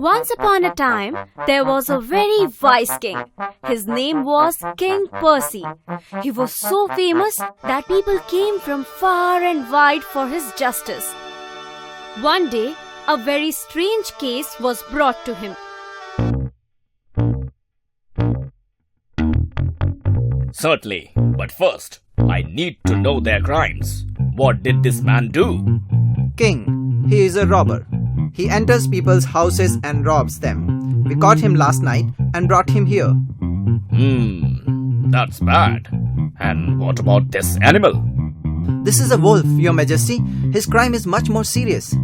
Once upon a time, there was a very wise king. His name was King Percy. He was so famous that people came from far and wide for his justice. One day, a very strange case was brought to him. Certainly, but first, I need to know their crimes. What did this man do? King, he is a robber. He enters people's houses and robs them. We caught him last night and brought him here. That's bad. And what about this animal? This is a wolf, Your Majesty. His crime is much more serious.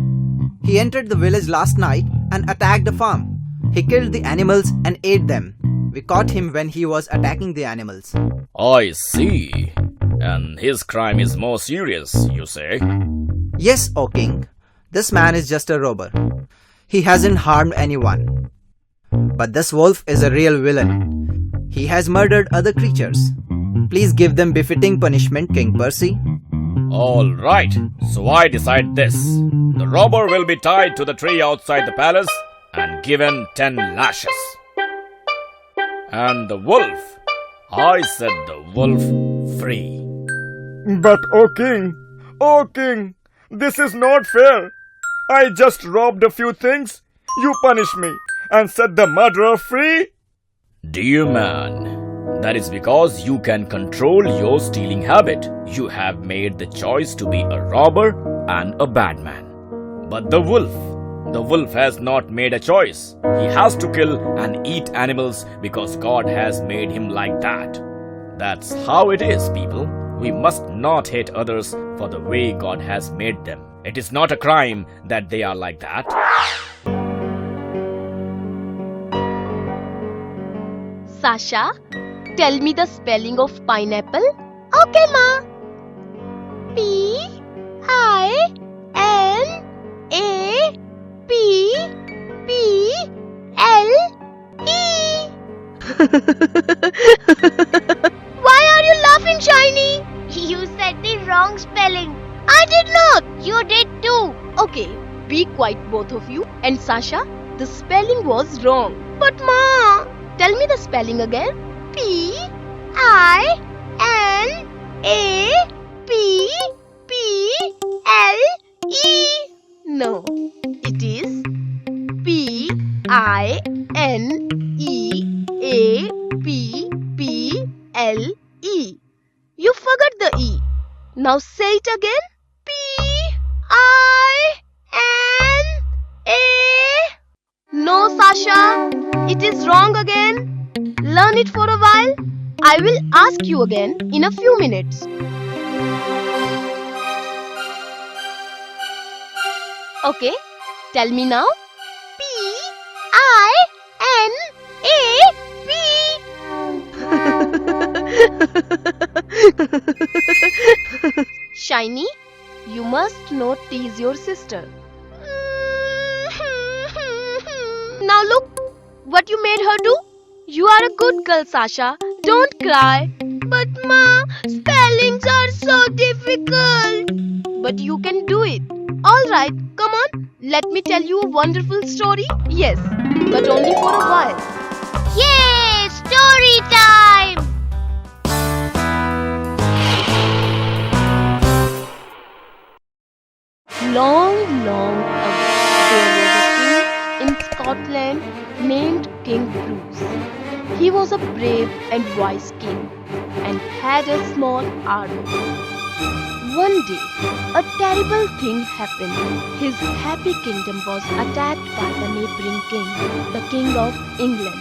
He entered the village last night and attacked a farm. He killed the animals and ate them. We caught him when he was attacking the animals. I see. And his crime is more serious, you say? Yes, O King. This man is just a robber. He hasn't harmed anyone. But this wolf is a real villain. He has murdered other creatures. Please give them befitting punishment, King Percy. All right, so I decide this. The robber will be tied to the tree outside the palace and given 10 lashes. And the wolf, I set the wolf free. But O King, this is not fair. I just robbed a few things. You punish me and set the murderer free? Dear man, that is because you can control your stealing habit. You have made the choice to be a robber and a bad man. But the wolf has not made a choice. He has to kill and eat animals because God has made him like that. That's how it is, people. We must not hate others for the way God has made them. It is not a crime that they are like that. Sasha, tell me the spelling of pineapple. Okay, ma. P-I-N-A-P-P-L-E. Why are you laughing, Shiny? You said the wrong spelling. I did not. You did too. Okay, be quiet both of you. And Sasha, the spelling was wrong. But ma, tell me the spelling again. P-I-N-A-P-P-L-E. No, it is P-I-N-E-A-P-P-L-E. You forgot the E. Now say it again. P-I-N-A. No, Sasha. It is wrong again. Learn it for a while. I will ask you again in a few minutes. Okay, tell me now. P-I-N-A-P. Shiny, you must not tease your sister. Now look what you made her do. You are a good girl, Sasha. Don't cry. But ma, spellings are so difficult. But you can do it. Alright, come on. Let me tell you a wonderful story. Yes, but only for a while. Yay! Story time! Long ago, there was a king in Scotland named King Bruce. He was a brave and wise king and had a small army. One day, a terrible thing happened. His happy kingdom was attacked by the neighboring king, the King of England.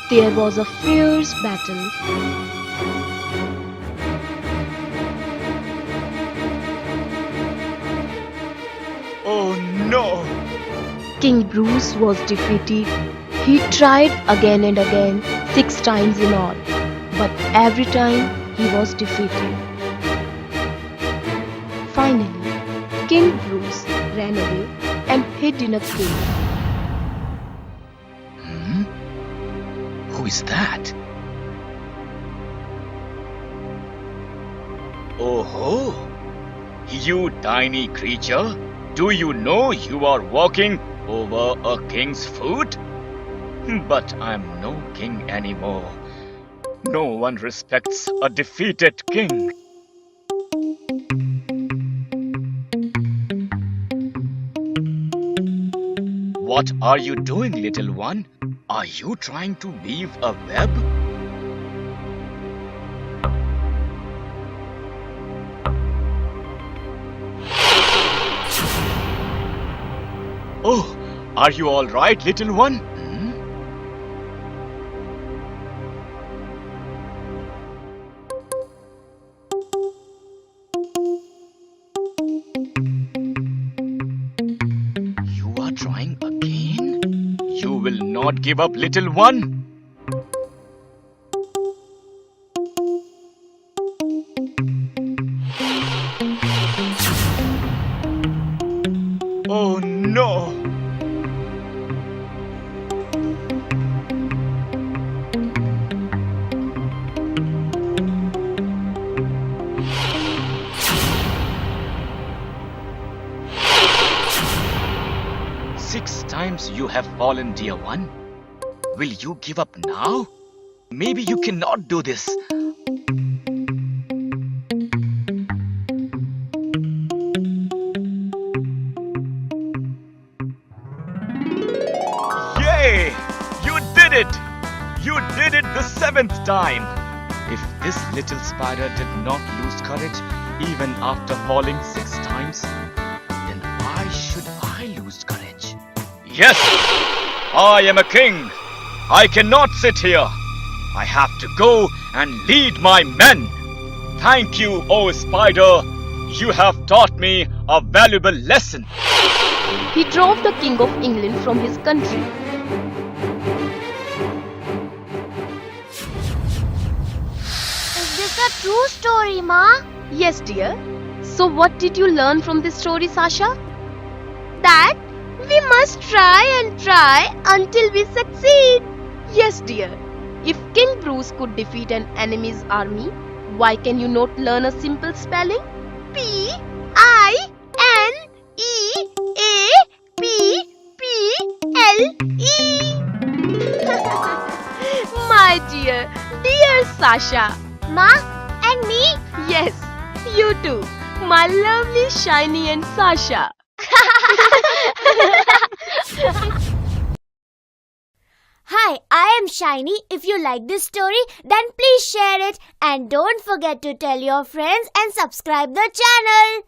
There was a fierce battle. Oh no! King Bruce was defeated. He tried again and again, 6 times in all, but every time he was defeated. Finally, King Bruce ran away and hid in a cave. Who is that? Oh, you tiny creature, do you know you are walking over a king's food? But I'm no king anymore. No one respects a defeated king. What are you doing, little one? Are you trying to weave a web? Oh, are you all right, little one? You are trying again? You will not give up, little one. Oh no! Six times you have fallen, dear one. Will you give up now? Maybe you cannot do this. Yay! You did it! You did it the 7th time! If this little spider did not lose courage even after falling 6 times, then why should I lose courage? Yes! I am a king! I cannot sit here! I have to go and lead my men! Thank you, oh spider! You have taught me a valuable lesson! He drove the King of England from his country. Is this a true story, Ma? Yes, dear. So what did you learn from this story, Sasha? That we must try and try until we succeed. Yes, dear. If King Bruce could defeat an enemy's army, why can you not learn a simple spelling? P-I-N-E-A-P-P-L-E. My dear Sasha. Ma and me? Yes, you too. My lovely Shiny and Sasha. Hi, I am Shiny. If you like this story, then please share it and don't forget to tell your friends and subscribe the channel.